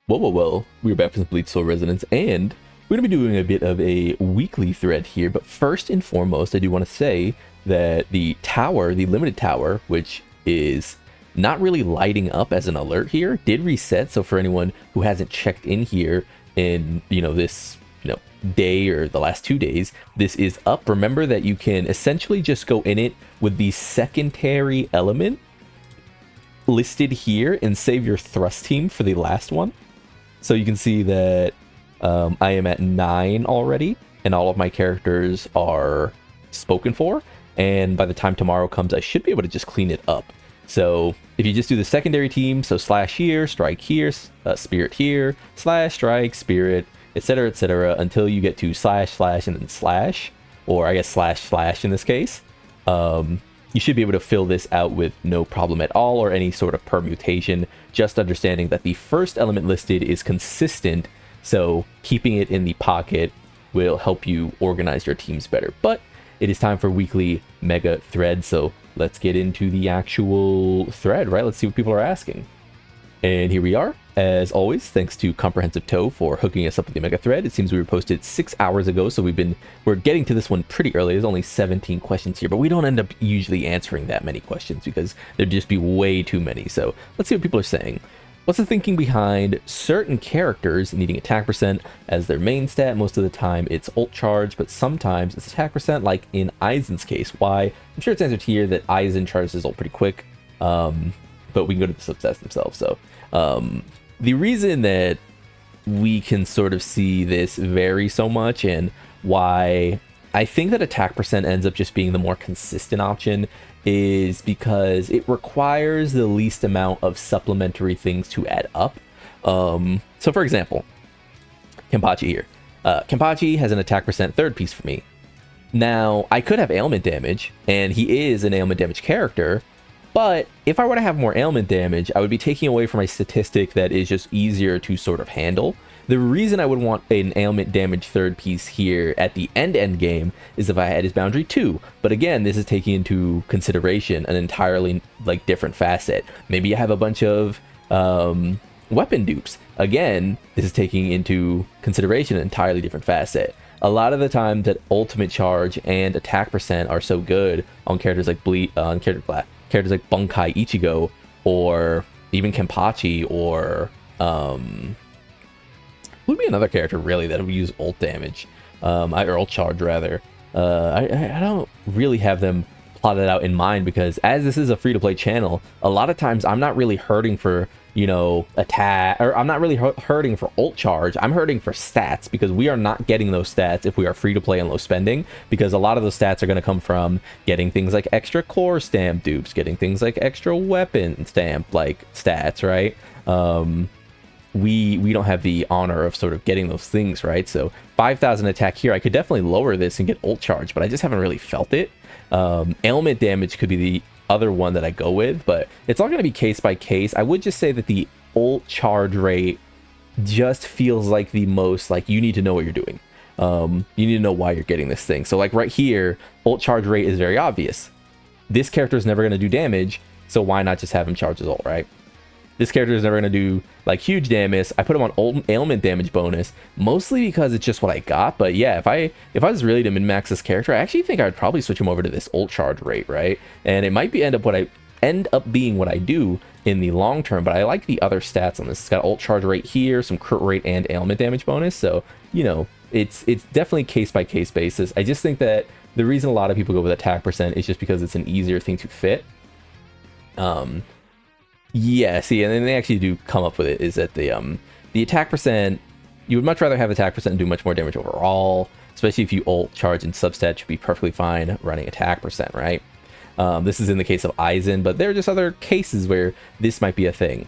Well, we're back with Bleach Soul Resonance, and we're going to be doing a bit of a weekly thread here, but first and foremost, I do want to say that the tower, the limited tower, which is not really lighting up as an alert here, did reset. So for anyone who hasn't checked in here in, this, day or the last 2 days, this is up. Remember that you can essentially just go in it with the secondary element listed here and save your thrust team for the last one. So you can see that I am at 9 already, and all of my characters are spoken for. And by the time tomorrow comes, I should be able to just clean it up. So if you just do the secondary team, so slash here, strike here, spirit here, slash, strike, spirit, etc., until you get to slash, slash, and then slash, or I guess slash, slash in this case, you should be able to fill this out with no problem at all, or any sort of permutation, just understanding that the first element listed is consistent, so keeping it in the pocket will help you organize your teams better. But it is time for weekly mega thread, so let's get into the actual thread, right? Let's see what people are asking. And here we are. As always, thanks to Comprehensive Toe for hooking us up with the mega thread. It seems we were posted 6 hours ago, so we're getting to this one pretty early. There's only 17 questions here, but we don't end up usually answering that many questions because there'd just be way too many. So let's see what people are saying. What's the thinking behind certain characters needing attack percent as their main stat? Most of the time it's ult charge, but sometimes it's attack percent, like in Aizen's case. Why? I'm sure it's answered here that Aizen charges his ult pretty quick, but we can go to the subsets themselves. So the reason that we can sort of see this vary so much, and why I think that attack percent ends up just being the more consistent option, is because it requires the least amount of supplementary things to add up. So for example, Kenpachi here. Kenpachi has an attack percent third piece for me. Now, I could have ailment damage, and he is an ailment damage character, but if I were to have more ailment damage, I would be taking away from a statistic that is just easier to sort of handle. The reason I would want an ailment damage third piece here at the end game is if I had his boundary 2. But again, this is taking into consideration an entirely different facet. Maybe I have a bunch of weapon dupes. Again, this is taking into consideration an entirely different facet. A lot of the time that ultimate charge and attack percent are so good on characters like characters like Bunkai Ichigo, or even Kenpachi, or would be another character really that would use ult damage, or ult charge rather. I don't really have them plotted out in mind, because as this is a free-to-play channel, a lot of times I'm not really hurting for attack, or I'm not really hurting for ult charge. I'm hurting for stats, because we are not getting those stats if we are free to play and low spending, because a lot of those stats are going to come from getting things like extra core stamp dupes, getting things like extra weapon stamp stats, right? We don't have the honor of sort of getting those things, right? So 5,000 attack here, I could definitely lower this and get ult charge, but I just haven't really felt it. Ailment damage could be the other one that I go with, but it's all going to be case by case. I would just say that the ult charge rate just feels like the most, you need to know what you're doing. You need to know why you're getting this thing. So right here, ult charge rate is very obvious. This character is never going to do damage, so why not just have him charge his ult, right? This character is never going to do huge damage. I put him on ailment damage bonus, mostly because it's just what I got. But yeah, if I was really to min-max this character, I actually think I would probably switch him over to this ult charge rate, right? And it might be end up being what I do in the long term. But I like the other stats on this. It's got ult charge rate here, some crit rate, and ailment damage bonus. So it's definitely case by case basis. I just think that the reason a lot of people go with attack percent is just because it's an easier thing to fit. Yeah, see, and then they actually do come up with it, is that the attack percent, you would much rather have attack percent and do much more damage overall, especially if you ult charge and substat, should be perfectly fine running attack percent, right? This is in the case of Aizen, but there are just other cases where this might be a thing.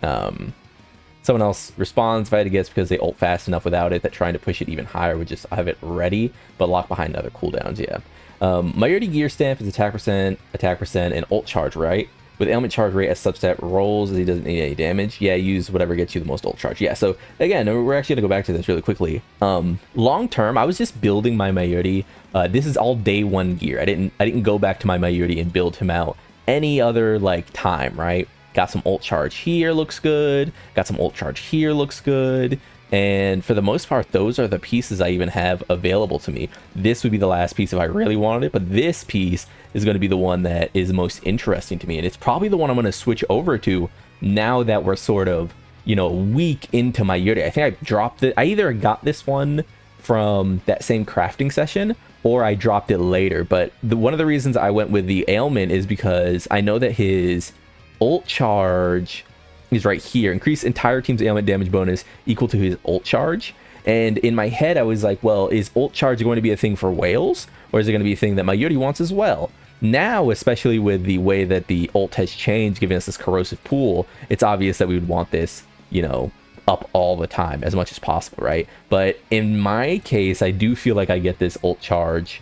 Someone else responds, if I had to guess, because they ult fast enough without it, that trying to push it even higher would just have it ready, but lock behind other cooldowns, yeah. Mayuri gear stamp is attack percent, and ult charge, right? With ailment charge rate as substat rolls, as he doesn't need any damage. Yeah, use whatever gets you the most ult charge. Yeah, so again, we're actually gonna go back to this really quickly. Long term, I was just building my Mayuri. This is all day 1 gear. I didn't go back to my Mayuri and build him out any other time, right? Got some Ult Charge here, looks good. Got some Ult Charge here, looks good. And for the most part, those are the pieces I even have available to me. This would be the last piece if I really wanted it, but this piece is going to be the one that is most interesting to me. And it's probably the one I'm going to switch over to now that we're sort of, you know, a week into Mayuri. I think I dropped it. I either got this one from that same crafting session or I dropped it later. But one of the reasons I went with the ailment is because I know that his Ult Charge is right here. Increase entire team's ailment damage bonus equal to his Ult Charge. And in my head, I was like, well, is Ult Charge going to be a thing for whales? Or is it going to be a thing that Mayuri wants as well? Now, especially with the way that the ult has changed, giving us this corrosive pool, it's obvious that we would want this, you know, up all the time as much as possible, right? But in my case, I do feel like I get this Ult Charge.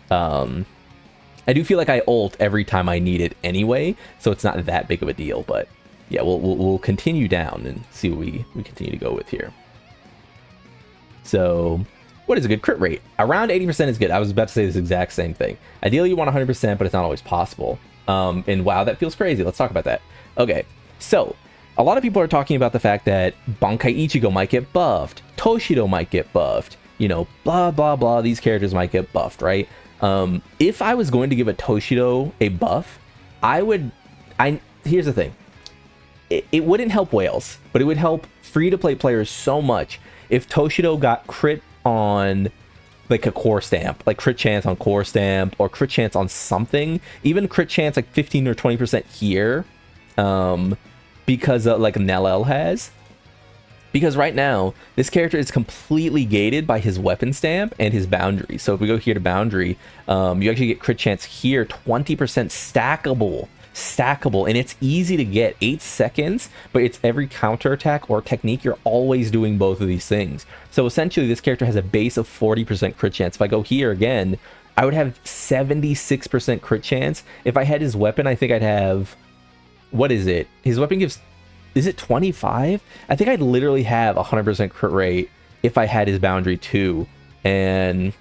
I do feel like I ult every time I need it anyway, so it's not that big of a deal. But yeah, we'll continue down and see what we continue to go with here. So what is a good crit rate? Around 80% is good. I was about to say this exact same thing. Ideally, you want 100%, but it's not always possible. And wow, that feels crazy. Let's talk about that. Okay, so a lot of people are talking about the fact that Bankai Ichigo might get buffed, Toshido might get buffed, you know, blah, blah, blah. These characters might get buffed, right? If I was going to give a Toshido a buff, here's the thing. It wouldn't help whales, but it would help free-to-play players so much if Toshido got crit on like a core stamp, like crit chance on core stamp or crit chance on something, even crit chance like 15 or 20% here, because like Nellel has. Because right now, this character is completely gated by his weapon stamp and his boundary. So if we go here to boundary, you actually get crit chance here, 20% stackable, and it's easy to get. 8 seconds, but it's every counterattack or technique. You're always doing both of these things. So essentially, this character has a base of 40% crit chance. If I go here again, I would have 76% crit chance. If I had his weapon, I think I'd have... What is it? His weapon gives... Is it 25? I think I'd literally have 100% crit rate if I had his boundary too. And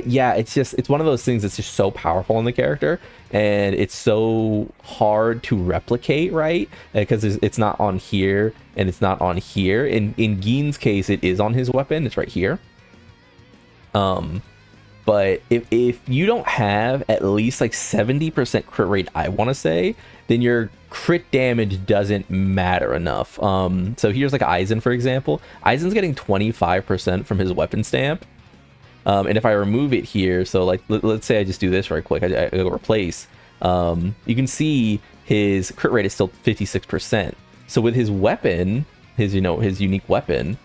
yeah, it's one of those things that's just so powerful in the character, and it's so hard to replicate, right? Because it's not on here and it's not on here. In Gein's case, it is on his weapon. It's right here. But if you don't have at least like 70% crit rate, I want to say, then your crit damage doesn't matter enough. So here's like Aizen, for example. Aizen's getting 25% from his weapon stamp. And if I remove it here, so like let's say I just do this right quick, I go replace. You can see his crit rate is still 56%. So with his weapon, his unique weapon,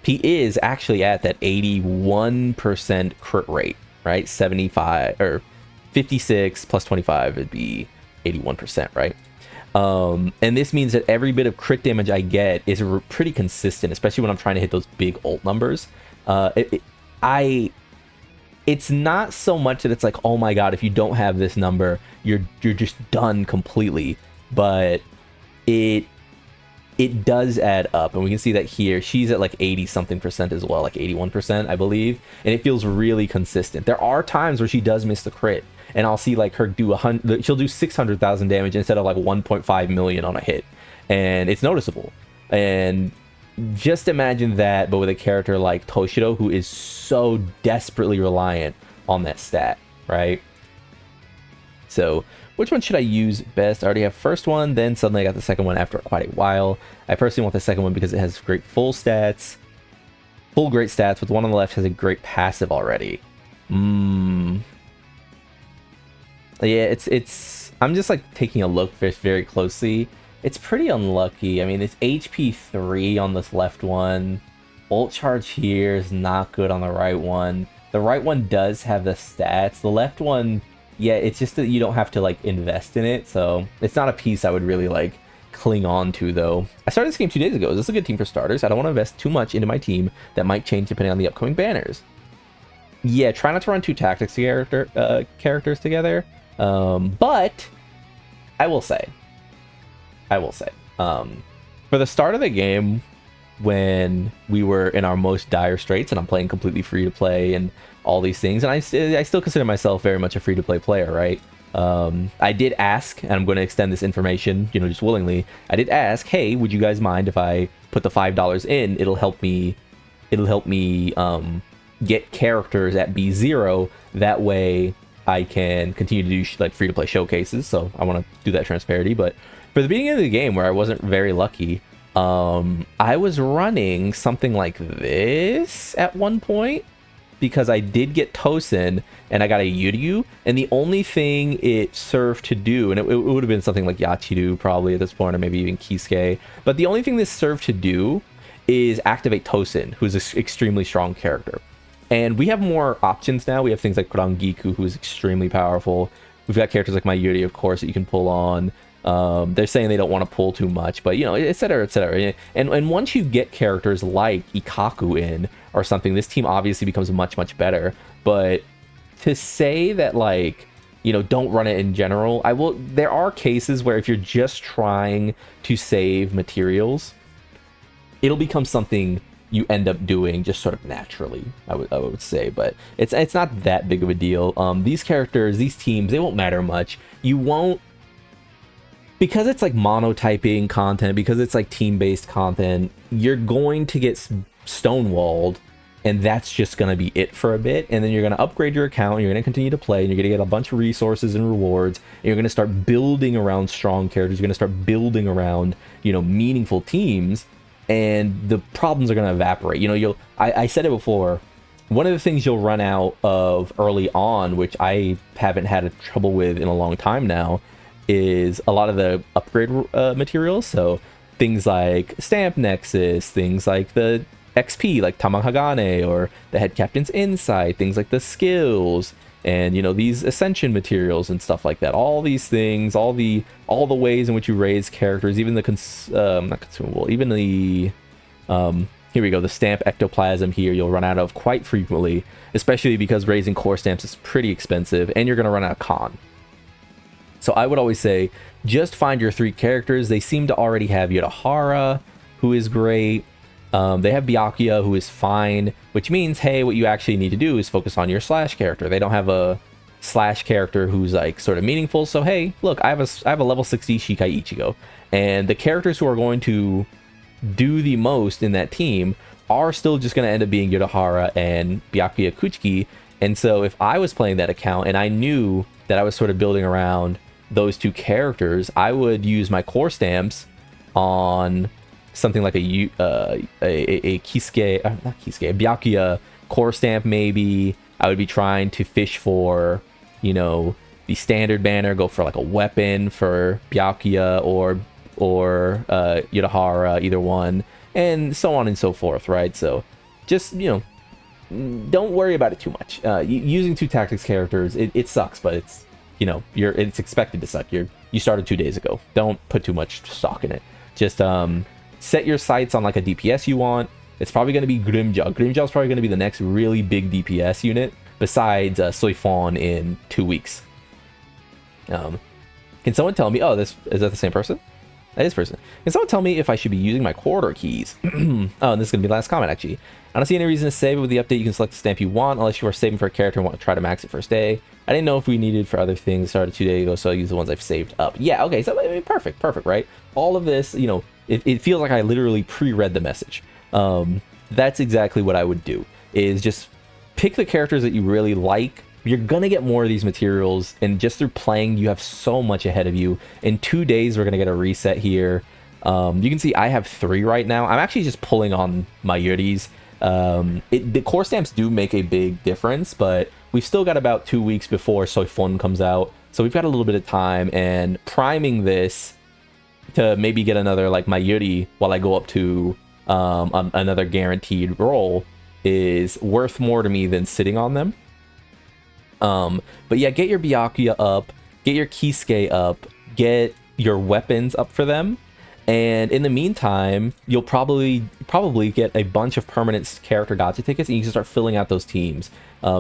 he is actually at that 81% crit rate, right? 75 or 56 plus 25 would be 81%, right? And this means that every bit of crit damage I get is pretty consistent, especially when I'm trying to hit those big ult numbers. It's not so much that it's like, oh my god, if you don't have this number, you're just done completely, but it does add up. And we can see that here she's at like 80 something% as well, like 81% I believe, and it feels really consistent. There are times where she does miss the crit, and I'll see like her do she'll do 600,000 damage instead of like 1.5 million on a hit, and it's noticeable. And just imagine that, but with a character like Toshido, who is so desperately reliant on that stat, right? So which one should I use best? I already have first one, then suddenly I got the second one after quite a while. I personally want the second one because it has great great stats, with one on the left has a great passive already. Yeah, it's I'm just like taking a look very closely. It's pretty unlucky. I mean, it's HP 3 on this left one. Ult Charge here is not good on the right one. The right one does have the stats. The left one, yeah, it's just that you don't have to like invest in it. So it's not a piece I would really like cling on to though. I started this game 2 days ago. Is this a good team for starters? I don't want to invest too much into my team. That might change depending on the upcoming banners. Yeah, try not to run two tactics characters together. But I will say, for the start of the game, when we were in our most dire straits and I'm playing completely free to play and all these things, and I still consider myself very much a free to play player, right? I did ask, and I'm going to extend this information, you know, just willingly. I did ask, hey, would you guys mind if I put the $5 in? It'll help me get characters at B0. That way I can continue to do like free-to-play showcases. So I want to do that transparency. But for the beginning of the game, where I wasn't very lucky, I was running something like this at one point, because I did get Tosin and I got a Yuryu, and the only thing it served to do, and it would have been something like Yachiru probably at this point, or maybe even Kisuke, but the only thing this served to do is activate Tosin, who's an extremely strong character. And we have more options now. We have things like Kurangiku, who is extremely powerful. We've got characters like Mayuri, of course, that you can pull on. They're saying they don't want to pull too much, but, you know, etc., etc. And once you get characters like Ikaku in or something, this team obviously becomes much, much better. But to say that, like, you know, don't run it in general, there are cases where if you're just trying to save materials, it'll become something you end up doing just sort of naturally, I would say. But it's not that big of a deal. These characters, these teams, they won't matter much. You won't, because it's like monotyping content, because it's like team-based content, you're going to get stonewalled, and that's just going to be it for a bit. And then you're going to upgrade your account, and you're going to continue to play, and you're going to get a bunch of resources and rewards, and you're going to start building around strong characters. You're going to start building around, you know, meaningful teams, and the problems are going to evaporate. You know, I said it before, one of the things you'll run out of early on, which I haven't had trouble with in a long time now, is a lot of the upgrade materials. So things like Stamp Nexus, things like the XP, like Tamahagane, or the Head Captain's Insight, things like the skills, and, you know, these Ascension materials and stuff like that. All these things, all the ways in which you raise characters, even the not consumable, even the here we go, the Stamp Ectoplasm here, you'll run out of quite frequently, especially because raising core stamps is pretty expensive, and you're going to run out of con. So I would always say, just find your 3 characters. They seem to already have Yudahara, who is great. They have Byakuya, who is fine, which means, hey, what you actually need to do is focus on your Slash character. They don't have a Slash character who's like sort of meaningful. So hey, look, I have a level 60 Shikai Ichigo, and the characters who are going to do the most in that team are still just going to end up being Yudahara and Byakuya Kuchiki. And so if I was playing that account and I knew that I was sort of building around those 2 characters, I would use my core stamps on something like a Kisuke, not Kisuke, a Byakuya core stamp maybe. I would be trying to fish for, you know, the standard banner, go for like a weapon for Byakuya or Yudahara, either one, and so on and so forth, right? So just, you know, don't worry about it too much. Using 2 tactics characters, it sucks, but it's, you know, it's expected to suck. You started 2 days ago. Don't put too much stock in it. Just set your sights on like a DPS you want. It's probably going to be Grimjaw. Grimjaw is probably going to be the next really big DPS unit besides Soifon in 2 weeks. Can someone tell me? Oh, is that the same person? That is person. Can someone tell me if I should be using my corridor keys? Oh, and this is going to be the last comment, actually. I don't see any reason to save it. With the update, you can select the stamp you want, unless you are saving for a character and want to try to max it first day. I didn't know if we needed for other things. Started 2 days ago, so I use the ones I've saved up. Yeah, okay, so I mean, perfect, right? All of this, you know, it feels like I literally pre-read the message. That's exactly what I would do, is just pick the characters that you really like. You're gonna get more of these materials, and just through playing, you have so much ahead of you. In 2 days, we're gonna get a reset here. You can see I have 3 right now. I'm actually just pulling on my Yuri's. The core stamps do make a big difference, but we've still got about 2 weeks before Soifon comes out, so we've got a little bit of time, and priming this to maybe get another like Mayuri while I go up to another guaranteed role is worth more to me than sitting on them. But yeah, get your Byakuya up, get your Kisuke up, get your weapons up for them, and in the meantime, you'll probably get a bunch of permanent character gacha tickets, and you can start filling out those teams.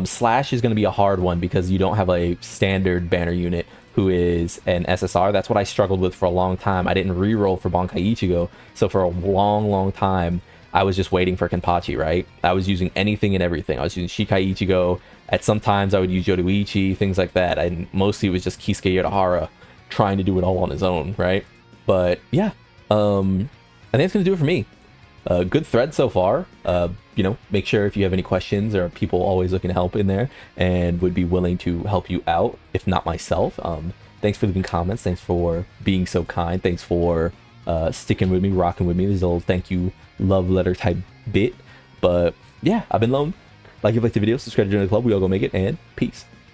Slash is going to be a hard one because you don't have a standard banner unit who is an SSR. That's what I struggled with for a long time. I didn't reroll for Bankai Ichigo, so for a long time, I was just waiting for Kenpachi, right? I was using anything and everything. I was using Shikai Ichigo. At sometimes I would use Yoruichi, things like that. And mostly it was just Kisuke Yodohara trying to do it all on his own, right? But yeah, I think it's gonna do it for me. Good thread so far. You know, make sure if you have any questions, there are people always looking to help in there and would be willing to help you out, if not myself. Thanks for leaving comments. Thanks for being so kind. Thanks for sticking with me, rocking with me. This is a little thank you, love letter type bit. But yeah, I've been Lone. Like if you liked the video, subscribe to join the club. We all go make it, and peace.